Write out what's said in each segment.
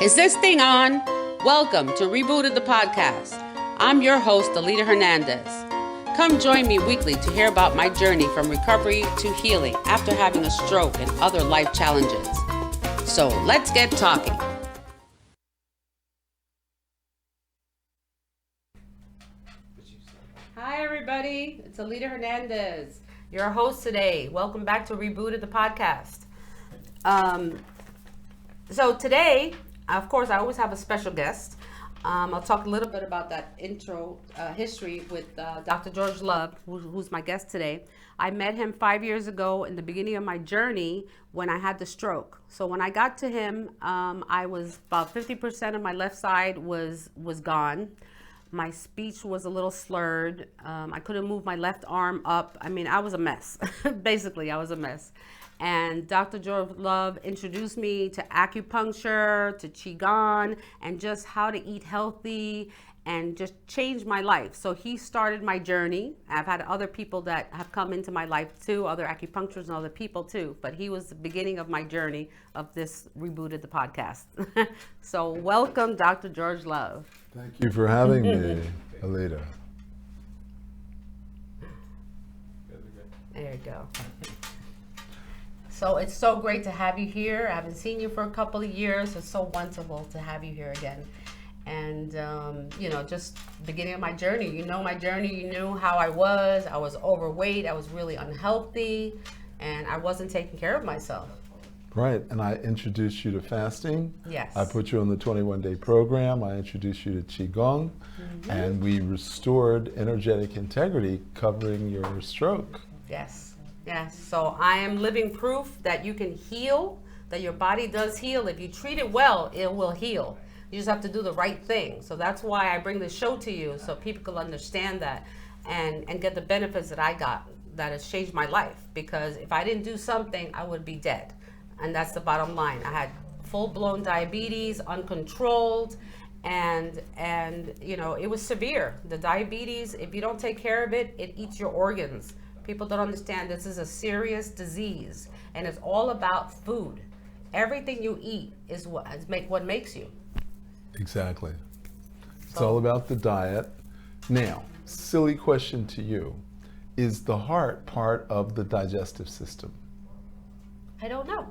Is this thing on? Welcome to Rebooted the podcast. I'm your host, Alida Hernandez. Come join me weekly to hear about my journey from recovery to healing after having a stroke and other life challenges. So let's get talking. Hi everybody, it's Alida Hernandez, your host today. Welcome back to Rebooted the podcast. So today, of course, I always have a special guest. I'll talk a little bit about that intro history with Dr. George Love, who's my guest today. I met him 5 years ago in the beginning of my journey when I had the stroke. So when I got to him, I was about 50% of my left side was gone. My speech was a little slurred. I couldn't move my left arm up. I mean, I was a mess. Basically, I was a mess. And Dr. George Love introduced me to acupuncture, to Qigong, and just how to eat healthy and just changed my life. So he started my journey. I've had other people that have come into my life too, other acupuncturists and other people too, but he was the beginning of my journey of this Rebooted the podcast. So welcome, Dr. George Love. Thank you for having me, Alida. There you go. So it's so great to have you here. I haven't seen you for a couple of years. It's so wonderful to have you here again. And, just beginning of my journey. You know my journey. You knew how I was. I was overweight. I was really unhealthy. And I wasn't taking care of myself. Right, and I introduced you to fasting. Yes. I put you on the 21-day program. I introduced you to Qigong. Mm-hmm. And we restored energetic integrity covering your stroke. Yes. Yes, so I am living proof that you can heal, that your body does heal. If you treat it well, it will heal. You just have to do the right thing. So that's why I bring this show to you, so people can understand that and get the benefits that I got, that has changed my life. Because if I didn't do something, I would be dead. And that's the bottom line. I had full-blown diabetes, uncontrolled, and it was severe. The diabetes, if you don't take care of it, it eats your organs. People don't understand this is a serious disease, and it's all about food. Everything you eat is what makes you. Exactly. It's all about the diet. Now, silly question to you. Is the heart part of the digestive system? I don't know.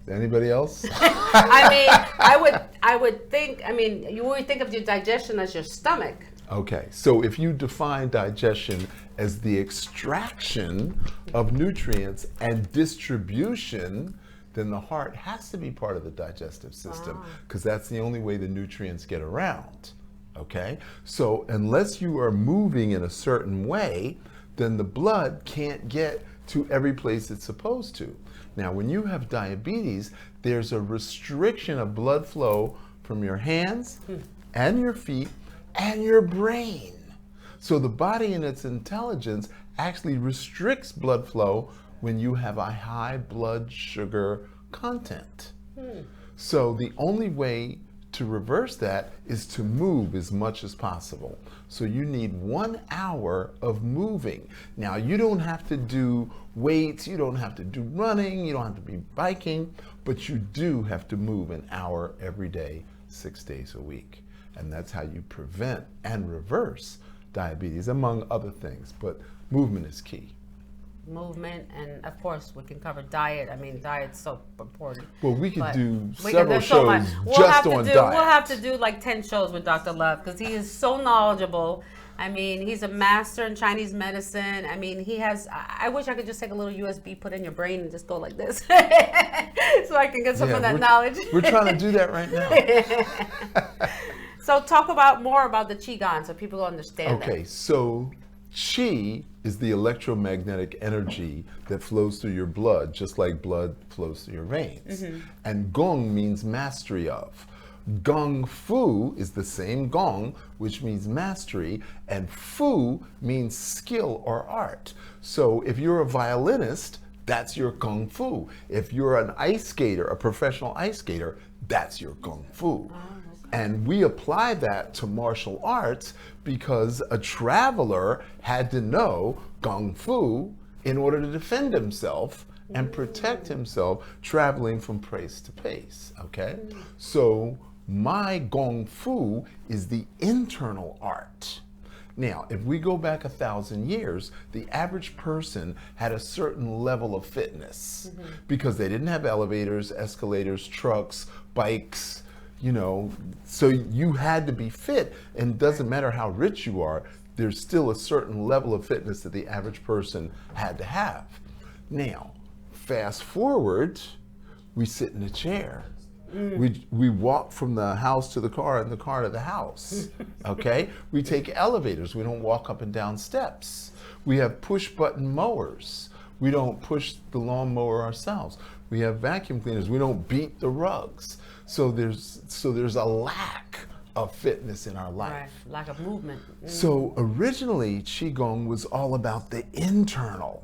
Anybody else? I would think, you would think of your digestion as your stomach. Okay, so if you define digestion as the extraction of nutrients and distribution, then the heart has to be part of the digestive system, because that's the only way the nutrients get around. Okay, so unless you are moving in a certain way, then the blood can't get to every place it's supposed to. Now, when you have diabetes, there's a restriction of blood flow from your hands and your feet and your brain. So the body in its intelligence actually restricts blood flow when you have a high blood sugar content. So the only way to reverse that is to move as much as possible. So you need 1 hour of moving. Now, you don't have to do weights, you don't have to do running, you don't have to be biking, but you do have to move an hour every day, 6 days a week. And that's how you prevent and reverse diabetes, among other things. But movement is key. Movement, and of course we can cover diet. Diet's so important. Well, we could do several shows just on diet. We'll have to do like 10 shows with Dr. Love, because he is so knowledgeable. He's a master in Chinese medicine. He has, I wish I could just take a little USB, put in your brain, and just go like this. So I can get some of that knowledge. We're trying to do that right now. So talk more about the Qigong so people understand that. Okay, so Qi is the electromagnetic energy that flows through your blood, just like blood flows through your veins. Mm-hmm. And Gong means mastery of. Gong Fu is the same Gong, which means mastery, and Fu means skill or art. So if you're a violinist, that's your Kung Fu. If you're an ice skater, a professional ice skater, that's your Kung Fu. And we apply that to martial arts because a traveler had to know Kung Fu in order to defend himself and protect himself traveling from place to place, okay? So my Gong Fu is the internal art. Now, if we go back 1,000 years, the average person had a certain level of fitness because they didn't have elevators, escalators, trucks, bikes, you know, so you had to be fit, and it doesn't matter how rich you are, there's still a certain level of fitness that the average person had to have. Now, fast forward, we sit in a chair. We walk from the house to the car and the car to the house, okay? We take elevators, we don't walk up and down steps. We have push button mowers. We don't push the lawnmower ourselves. We have vacuum cleaners, we don't beat the rugs. So there's a lack of fitness in our life. Right, lack of movement. So originally, Qigong was all about the internal.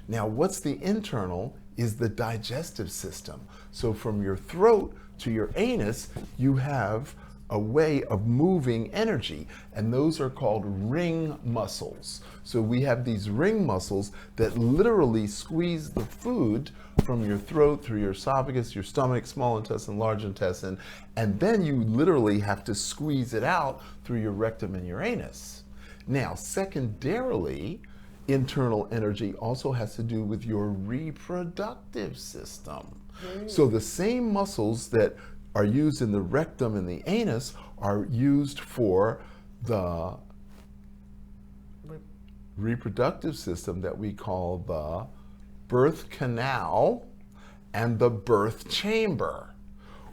Now, what's the internal is the digestive system. So from your throat to your anus, you have a way of moving energy, and those are called ring muscles. So we have these ring muscles that literally squeeze the food from your throat through your esophagus, your stomach, small intestine, large intestine, and then you literally have to squeeze it out through your rectum and your anus. Now, secondarily, internal energy also has to do with your reproductive system. So the same muscles that are used in the rectum and the anus are used for the reproductive system that we call the birth canal and the birth chamber,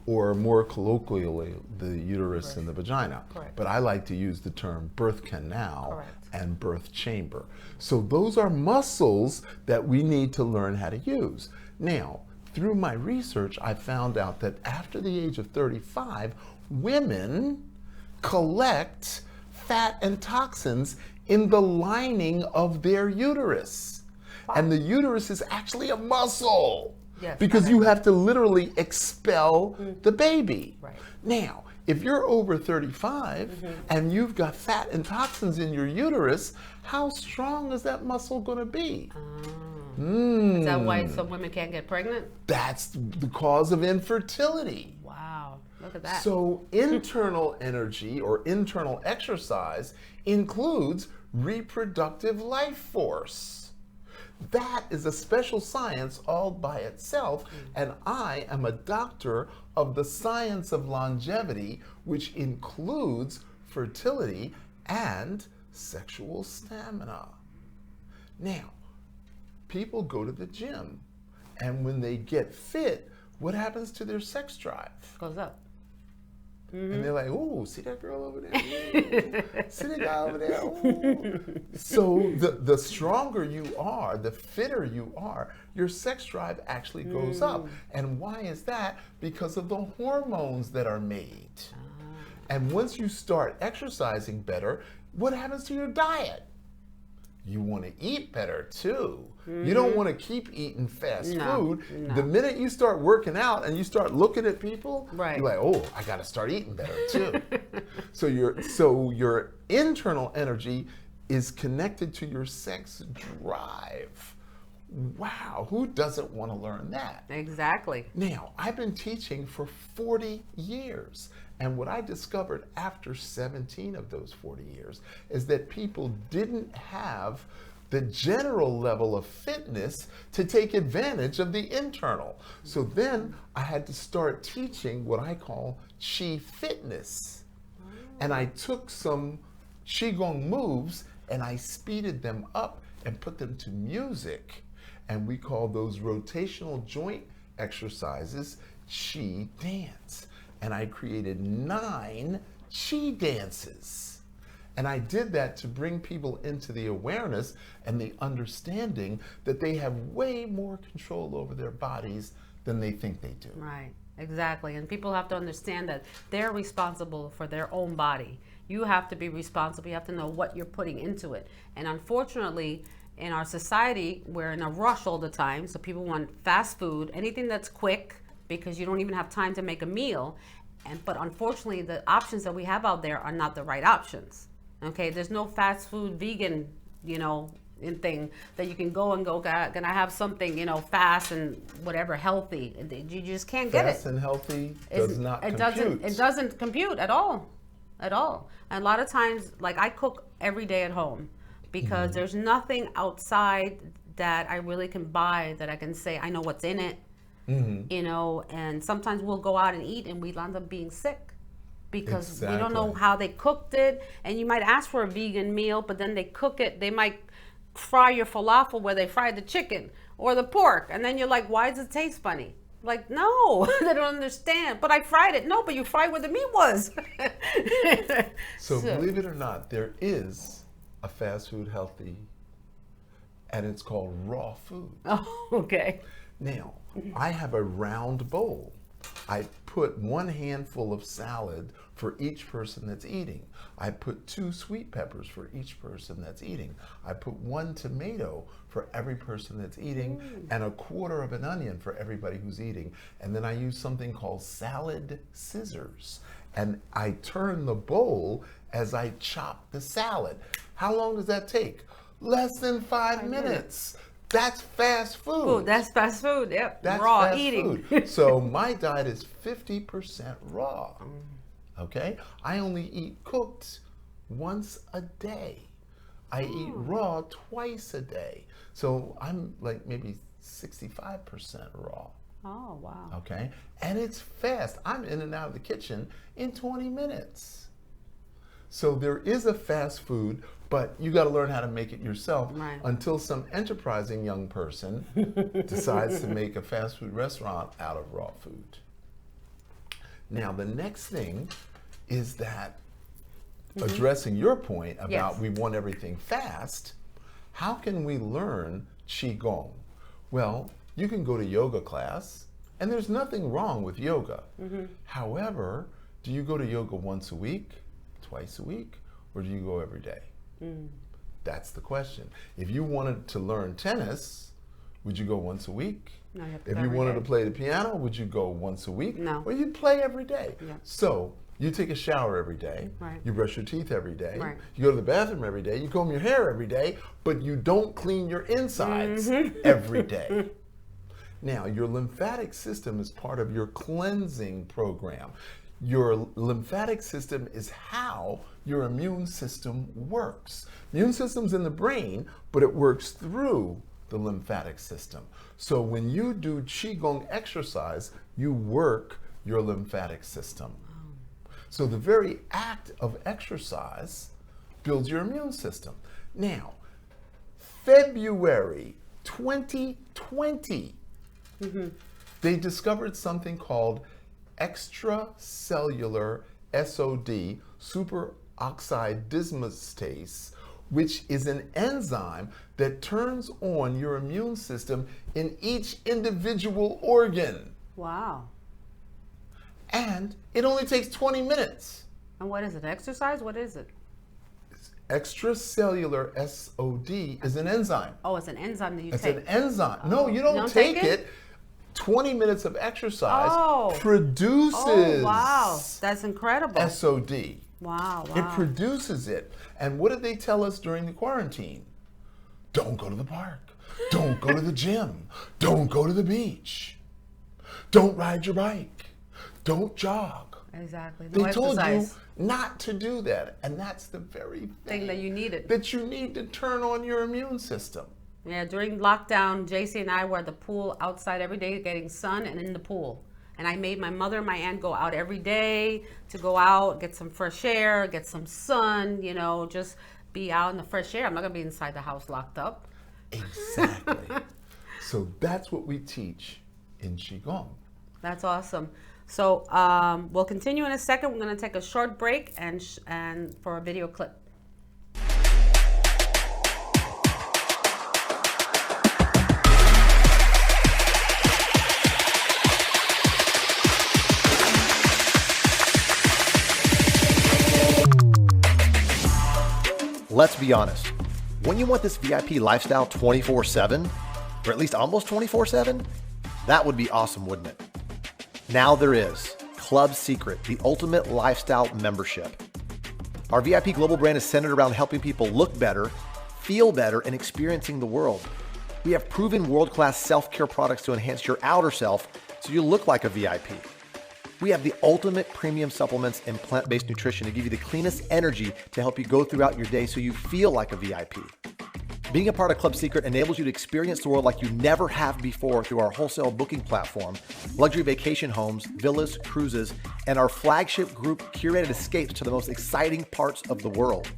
or more colloquially, the uterus and the vagina. Correct. But I like to use the term birth canal Correct. and birth chamber. So those are muscles that we need to learn how to use. Now, through my research, I found out that after the age of 35, women collect fat and toxins in the lining of their uterus. Wow. And the uterus is actually a muscle. Yes, because that you makes have to literally expel the baby. Right. Now, if you're over 35 and you've got fat and toxins in your uterus, how strong is that muscle going to be? Is that why some women can't get pregnant? That's the cause of infertility. Wow, look at that. So internal energy or internal exercise includes reproductive life force. That is a special science all by itself, and I am a doctor of the science of longevity, which includes fertility and sexual stamina. Now, people go to the gym, and when they get fit, what happens to their sex drive? Goes up. And they're like, "Ooh, see that girl over there? Ooh, see that guy over there? Ooh." So the stronger you are, the fitter you are, your sex drive actually goes up. And why is that? Because of the hormones that are made. And once you start exercising better, what happens to your diet? You want to eat better too. You don't want to keep eating fast food. No. The minute you start working out and you start looking at people, Right. you're like, "Oh, I got to start eating better too." So your internal energy is connected to your sex drive. Wow, who doesn't want to learn that? Exactly. Now, I've been teaching for 40 years, and what I discovered after 17 of those 40 years is that people didn't have the general level of fitness to take advantage of the internal. So then I had to start teaching what I call Qi fitness. And I took some Qigong moves and I speeded them up and put them to music. And we call those rotational joint exercises Qi dance. And I created 9 Qi dances. And I did that to bring people into the awareness and the understanding that they have way more control over their bodies than they think they do. Right, exactly. And people have to understand that they're responsible for their own body. You have to be responsible. You have to know what you're putting into it. And unfortunately, in our society, we're in a rush all the time. So people want fast food, anything that's quick, because you don't even have time to make a meal. But unfortunately, the options that we have out there are not the right options. Okay, there's no fast food vegan, thing that you can go and go, can I have something, fast and whatever, healthy? You just can't get it. Fast and healthy does not compute. It doesn't compute at all. At all. And a lot of times, like, I cook every day at home because there's nothing outside that I really can buy that I can say I know what's in it, and sometimes we'll go out and eat and we end up being sick because we don't know how they cooked it. And you might ask for a vegan meal, but then they cook it, they might fry your falafel where they fried the chicken or the pork, and then you're like, why does it taste funny? Like, no, they don't understand. But I fried it. No, but you fried where the meat was. So believe it or not, there is a fast food healthy, and it's called raw food. Oh, okay. Now, I have a round bowl. I put 1 handful of salad for each person that's eating. I put 2 sweet peppers for each person that's eating. I put 1 tomato for every person that's eating, and 1/4 of an onion for everybody who's eating. And then I use something called salad scissors. And I turn the bowl as I chop the salad. How long does that take? Less than 5 minutes. That's fast food. Oh, that's fast food. Yep. That's raw fast eating. food. So my diet is 50% raw. Okay? I only eat cooked once a day. I eat raw twice a day. So I'm like maybe 65% raw. Oh, wow. Okay? And it's fast. I'm in and out of the kitchen in 20 minutes. So there is a fast food, but you got to learn how to make it yourself until some enterprising young person decides to make a fast food restaurant out of raw food. Now, the next thing is that addressing your point about we want everything fast, how can we learn Qigong? Well, you can go to yoga class, and there's nothing wrong with yoga. However, do you go to yoga once a week, twice a week, or do you go every day? That's the question. If you wanted to learn tennis, would you go once a week? No, you have to if go you every wanted day. to play the piano, would you go once a week? No. Or you'd play every day. Yeah. So you take a shower every day. Right. You brush your teeth every day. Right. You go to the bathroom every day. You comb your hair every day, but you don't clean your insides every day. Now, your lymphatic system is part of your cleansing program. Your lymphatic system is how your immune system works. Immune system's in the brain, but it works through the lymphatic system. So when you do Qigong exercise, you work your lymphatic system. So the very act of exercise builds your immune system. Now, February 2020, they discovered something called extracellular SOD, superoxide dismutase, which is an enzyme that turns on your immune system in each individual organ. Wow. And it only takes 20 minutes. And what is it? Exercise? What is it? Extracellular SOD is an enzyme. Oh, it's an enzyme that you It's take. an enzyme. No, you don't take take it. 20 minutes of exercise Oh. produces Oh, wow. That's incredible. SOD. Wow, wow. It produces it. And what did they tell us during the quarantine? Don't go to the park. Don't go to the gym. Don't go to the beach. Don't ride your bike. Don't jog. Exactly. No They told exercise. you not to do that. And that's the very Thing that you needed. that you need to turn on your immune system. Yeah, during lockdown, JC and I were at the pool outside every day getting sun and in the pool. And I made my mother and my aunt go out every day to go out, get some fresh air, get some sun, just be out in the fresh air. I'm not going to be inside the house locked up. Exactly. So that's what we teach in Qigong. That's awesome. So we'll continue in a second. We're going to take a short break and for a video clip. Let's be honest. When you want this VIP lifestyle 24/7, or at least almost 24/7, that would be awesome, wouldn't it? Now there is Club Secret, the ultimate lifestyle membership. Our VIP global brand is centered around helping people look better, feel better and experiencing the world. We have proven world-class self-care products to enhance your outer self so you look like a VIP. We have the ultimate premium supplements and plant-based nutrition to give you the cleanest energy to help you go throughout your day so you feel like a VIP. Being a part of Club Secret enables you to experience the world like you never have before through our wholesale booking platform, luxury vacation homes, villas, cruises, and our flagship group curated escapes to the most exciting parts of the world.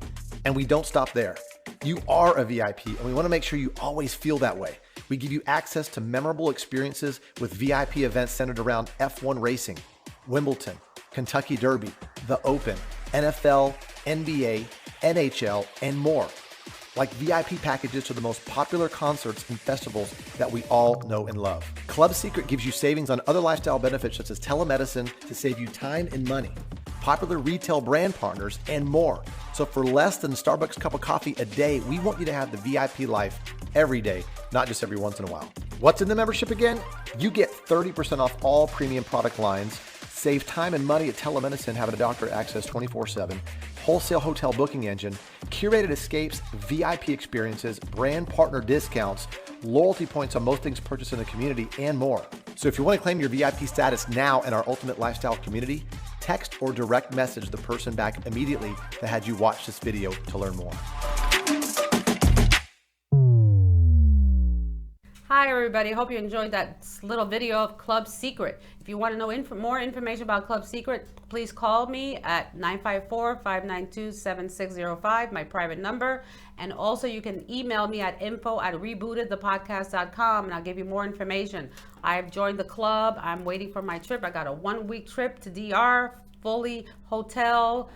And we don't stop there. You are a VIP, and we want to make sure you always feel that way. We give you access to memorable experiences with VIP events centered around F1 racing, Wimbledon, Kentucky Derby, the Open, NFL, NBA, NHL, and more. Like VIP packages to the most popular concerts and festivals that we all know and love. Club Secret gives you savings on other lifestyle benefits such as telemedicine to save you time and money, popular retail brand partners, and more. So for less than Starbucks cup of coffee a day, we want you to have the VIP life every day, not just every once in a while. What's in the membership again? You get 30% off all premium product lines, save time and money at telemedicine, having a doctor access 24/7, wholesale hotel booking engine, curated escapes, VIP experiences, brand partner discounts, loyalty points on most things purchased in the community, and more. So if you want to claim your VIP status now in our Ultimate Lifestyle community, text or direct message the person back immediately that had you watch this video to learn more. Hi everybody, hope you enjoyed that little video of Club Secret. If you want to know more information about Club Secret, please call me at 954-592-7605, my private number. And also you can email me at info@rebootedthepodcast.com and I'll give you more information. I've joined the club. I'm waiting for my trip. I got a 1-week trip to DR, fully hotel,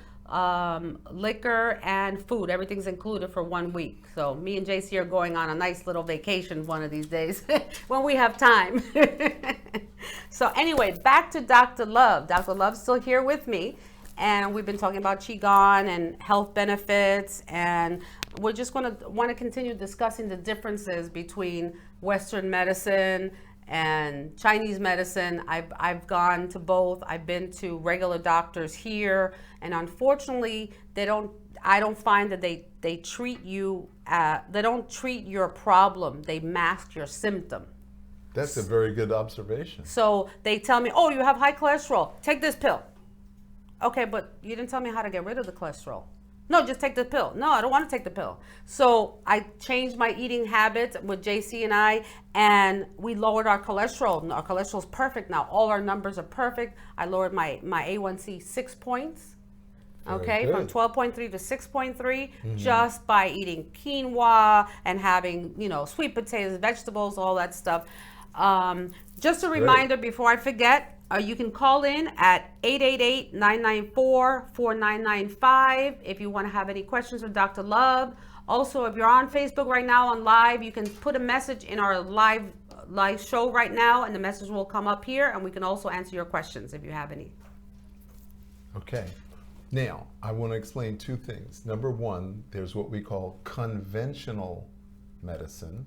liquor and food. Everything's included for 1 week. So me and JC are going on a nice little vacation one of these days when we have time. So anyway, back to Dr. Love. Dr. Love's still here with me, and we've been talking about Qigong and health benefits, and we're just want to continue discussing the differences between Western medicine and Chinese medicine. I've gone to both. I've been to regular doctors here, and unfortunately, I don't find that they treat you. They don't treat your problem. They mask your symptom. That's a very good observation. So they tell me, "Oh, you have high cholesterol. Take this pill." Okay, but you didn't tell me how to get rid of the cholesterol. No, just take the pill. No, I don't want to take the pill. So I changed my eating habits with JC and we lowered our cholesterol. Our cholesterol's perfect now. All our numbers are perfect. I lowered my A1C 6 points. Okay, from 12.3 to 6.3 just by eating quinoa and having, sweet potatoes, vegetables, all that stuff. Just a reminder before I forget, you can call in at 888-994-4995 if you want to have any questions for Dr. Love. Also, if you're on Facebook right now on live, you can put a message in our live show right now, and the message will come up here, and we can also answer your questions if you have any. Okay. Now, I want to explain two things. Number one, there's what we call conventional medicine,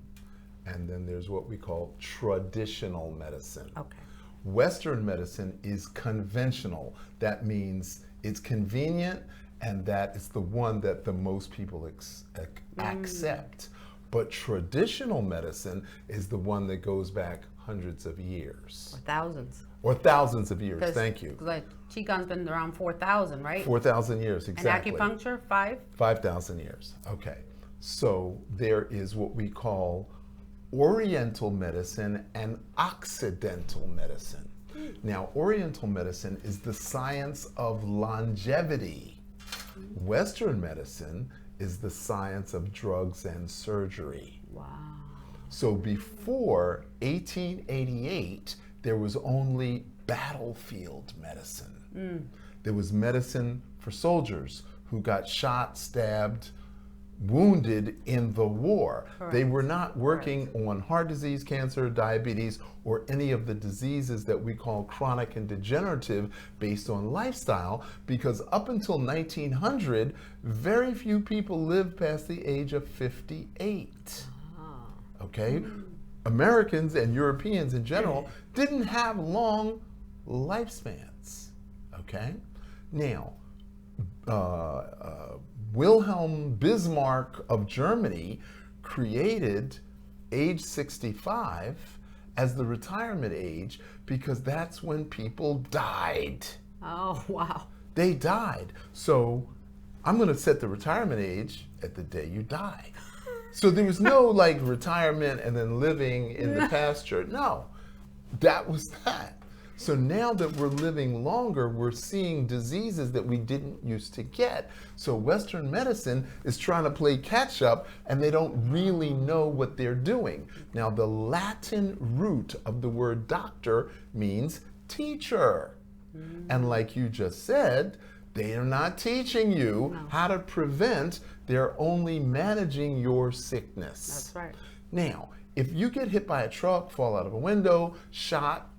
and then there's what we call traditional medicine. Okay. Western medicine is conventional. That means it's convenient, and that is the one that the most people accept. But traditional medicine is the one that goes back hundreds of years. Or thousands. Or thousands of years, thank you. Like Qigong's been around 4,000, right? 4,000 years, exactly. And acupuncture, 5,000 years, okay. So there is what we call Oriental medicine and Occidental medicine. Now, Oriental medicine is the science of longevity. Western medicine is the science of drugs and surgery. Wow. So before 1888, there was only battlefield medicine. There was medicine for soldiers who got shot, stabbed, wounded in the war. Correct. They were not working on heart disease, cancer, diabetes, or any of the diseases that we call chronic and degenerative based on lifestyle, because up until 1900, very few people lived past the age of 58. Okay? Americans and Europeans in general didn't have long lifespans. Okay? Now, Wilhelm Bismarck of Germany created age 65 as the retirement age because that's when people died. Oh, wow. They died. So I'm going to set the retirement age at the day you die. So there was no like retirement and then living in the pasture. No, that was that. So now that we're living longer, we're seeing diseases that we didn't used to get. So Western medicine is trying to play catch up and they don't really know what they're doing. Now the Latin root of the word doctor means teacher. And like you just said, they are not teaching you how to prevent, they're only managing your sickness. That's right. Now, if you get hit by a truck, fall out of a window, shot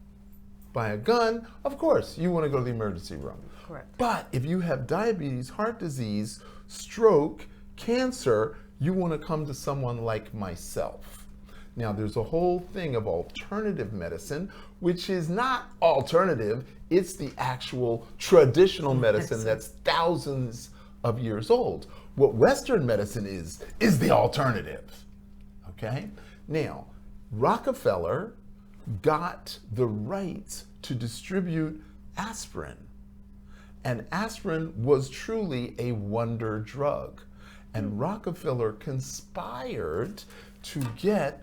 by a gun, of course, you want to go to the emergency room. Correct. But if you have diabetes, heart disease, stroke, cancer, you want to come to someone like myself. Now, there's a whole thing of alternative medicine, which is not alternative, it's the actual traditional medicine that's thousands of years old. What Western medicine is the alternative, okay? Now, Rockefeller got the rights to distribute aspirin. And aspirin was truly a wonder drug. And Rockefeller conspired to get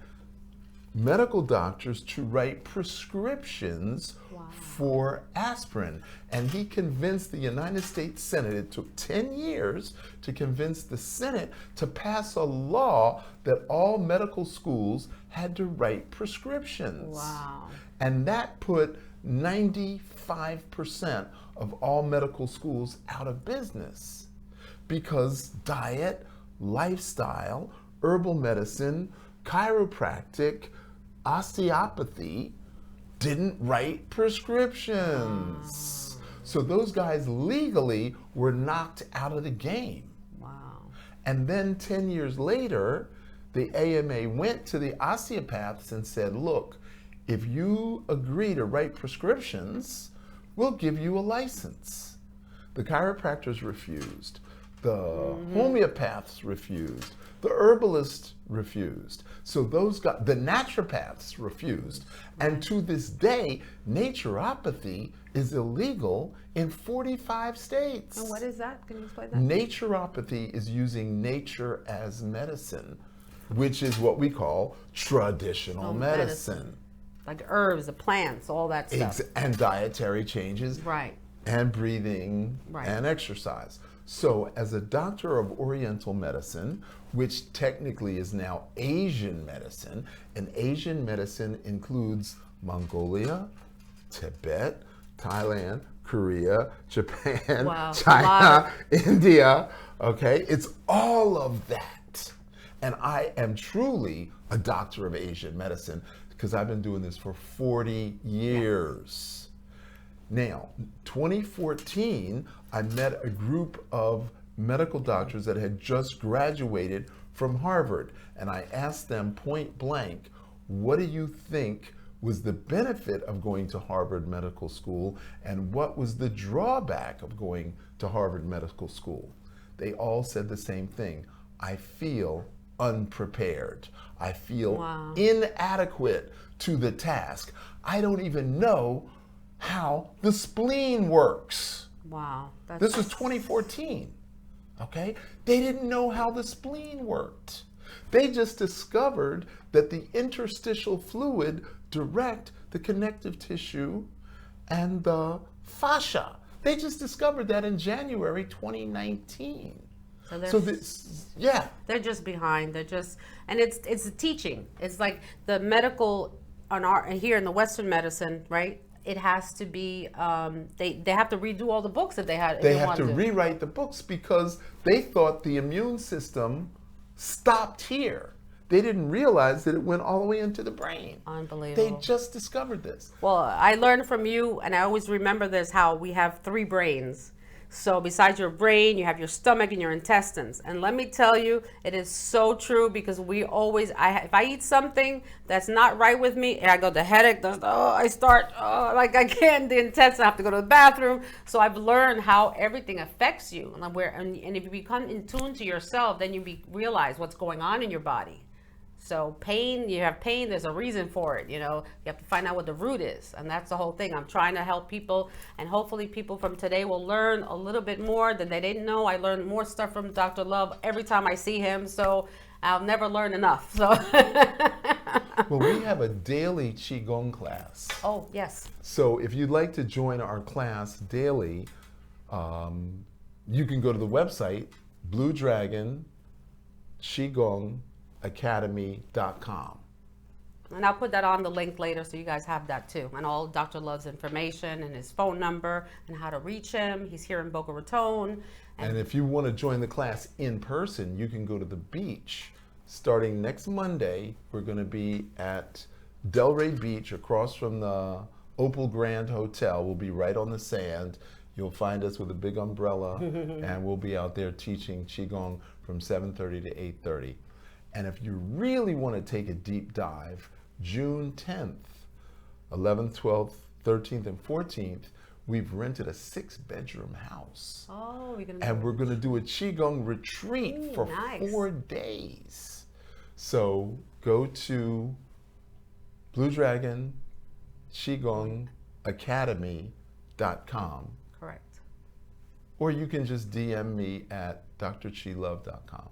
medical doctors to write prescriptions for aspirin. And he convinced the United States Senate, it took 10 years to convince the Senate to pass a law that all medical schools had to write prescriptions. Wow. And that put 95% of all medical schools out of business because diet, lifestyle, herbal medicine, chiropractic, osteopathy didn't write prescriptions. So those guys legally were knocked out of the game. Wow. And then 10 years later, the AMA went to the osteopaths and said, look, if you agree to write prescriptions, we'll give you a license. The chiropractors refused. The homeopaths refused. The herbalists refused. So those guys, the naturopaths refused. And to this day, naturopathy is illegal in 45 states. And what is that? Can you explain that? Naturopathy is using nature as medicine, which is what we call traditional medicine. Like herbs, the plants, all that stuff. And dietary changes. Right. And breathing and exercise. So as a doctor of Oriental medicine, which technically is now Asian medicine, and Asian medicine includes Mongolia, Tibet, Thailand, Korea, Japan, China, India, okay? It's all of that. And I am truly a doctor of Asian medicine because I've been doing this for 40 years. Now, 2014, I met a group of medical doctors that had just graduated from Harvard, and I asked them point blank, what do you think was the benefit of going to Harvard Medical School, and what was the drawback of going to Harvard Medical School? They all said the same thing. I feel unprepared. I feel inadequate to the task. I don't even know how the spleen works. Wow. This was 2014, okay? They didn't know how the spleen worked. They just discovered that the interstitial fluid direct the connective tissue and the fascia. They just discovered that in January 2019. So they're just behind. They're just, and it's a teaching. It's like the medical here in the Western medicine, right? It has to be, they have to redo all the books that they had. They have to rewrite the books because they thought the immune system stopped here. They didn't realize that it went all the way into the brain. Unbelievable. They just discovered this. Well, I learned from you, and I always remember this, how we have 3 brains. So besides your brain, you have your stomach and your intestines. And let me tell you, it is so true, because we always, if I eat something that's not right with me, and I go, the headache, I start, like I can't, the intestines, I have to go to the bathroom. So I've learned how everything affects you. And if you become in tune to yourself, then you realize what's going on in your body. So pain, you have pain, there's a reason for it, you have to find out what the root is. And that's the whole thing. I'm trying to help people, and hopefully people from today will learn a little bit more than they didn't know. I learned more stuff from Dr. Love every time I see him, so I'll never learn enough. So Well, we have a daily Qigong class. Oh, yes. So if you'd like to join our class daily, you can go to the website, Blue Dragon Qigong Academy.com. And I'll put that on the link later, so you guys have that too. And all Dr. Love's information and his phone number and how to reach him. He's here in Boca Raton. And if you want to join the class in person, you can go to the beach. Starting next Monday, we're going to be at Delray Beach across from the Opal Grand Hotel. We'll be right on the sand. You'll find us with a big umbrella, and we'll be out there teaching Qigong from 7:30 to 8:30. And if you really want to take a deep dive, June 10th, 11th, 12th, 13th, and 14th, we've rented a 6-bedroom house. Oh, we're going to do a Qigong retreat for nice. 4 days. So go to Blue Dragon Qigong Academy.com. Correct. Or you can just DM me at drchilove.com.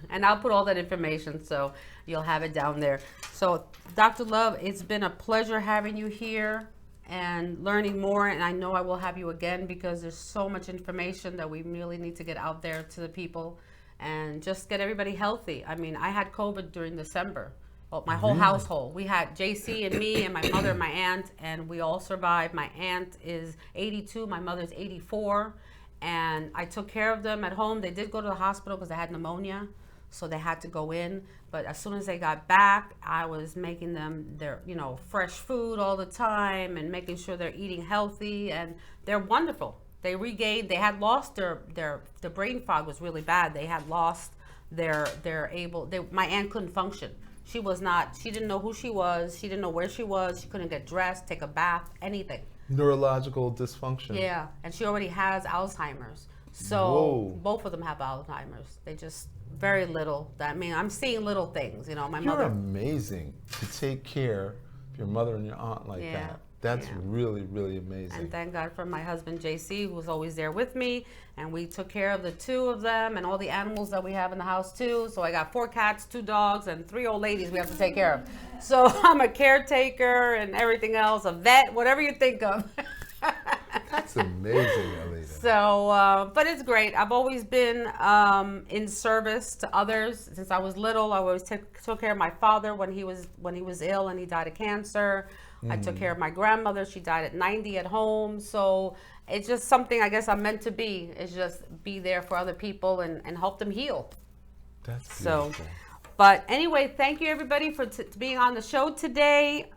And I'll put all that information, so you'll have it down there. So Dr. Love, it's been a pleasure having you here and learning more, and I know I will have you again, because there's so much information that we really need to get out there to the people and just get everybody healthy. I mean, I had COVID during December. Well, my whole household. We had JC and me and my mother and my aunt, and we all survived. My aunt is 82, my mother's 84. And I took care of them at home. They did go to the hospital because they had pneumonia, so they had to go in. But as soon as they got back, I was making them their, fresh food all the time and making sure they're eating healthy, and they're wonderful. They regained. They had lost their brain fog was really bad. They had lost my aunt couldn't function. She didn't know who she was. She didn't know where she was. She couldn't get dressed, take a bath, anything. Neurological dysfunction. Yeah, and she already has Alzheimer's. So both of them have Alzheimer's. They just very little. I'm seeing little things. My mother. You're amazing to take care of your mother and your aunt like that. That's really, really amazing. And thank God for my husband, JC, who was always there with me. And we took care of the 2 of them and all the animals that we have in the house too. So I got 4 cats, 2 dogs, and 3 old ladies we have to take care of. So I'm a caretaker and everything else, a vet, whatever you think of. That's amazing, Alida. So, but it's great. I've always been in service to others since I was little. I always took care of my father when he was ill and he died of cancer. I took care of my grandmother. She died at 90 at home. So it's just something I guess I'm meant to be, is just be there for other people and help them heal. That's beautiful. So, but anyway, thank you everybody for being on the show today.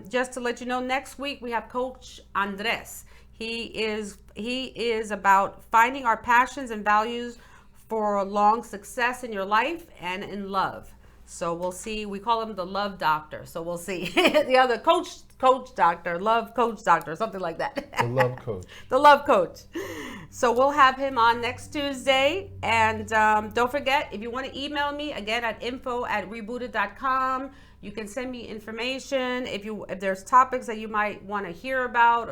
Just to let you know, next week we have Coach Andres. He is about finding our passions and values for long success in your life and in love. So we'll see. We call him the love doctor. So we'll see. The other coach doctor, love coach doctor, something like that. The love coach. The love coach. So we'll have him on next Tuesday. And don't forget, if you want to email me, again, at info@rebooted.com. You can send me information if there's topics that you might want to hear about,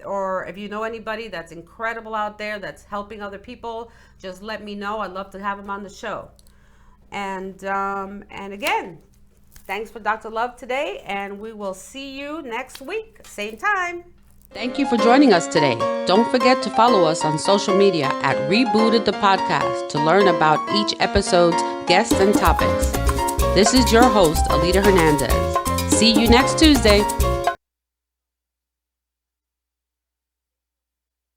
or if you know anybody that's incredible out there that's helping other people, just let me know. I'd love to have him on the show. And again, thanks for Dr. Love today, and we will see you next week, same time. Thank you for joining us today. Don't forget to follow us on social media at Rebooted the Podcast to learn about each episode's guests and topics. This is your host, Alida Hernandez. See you next Tuesday.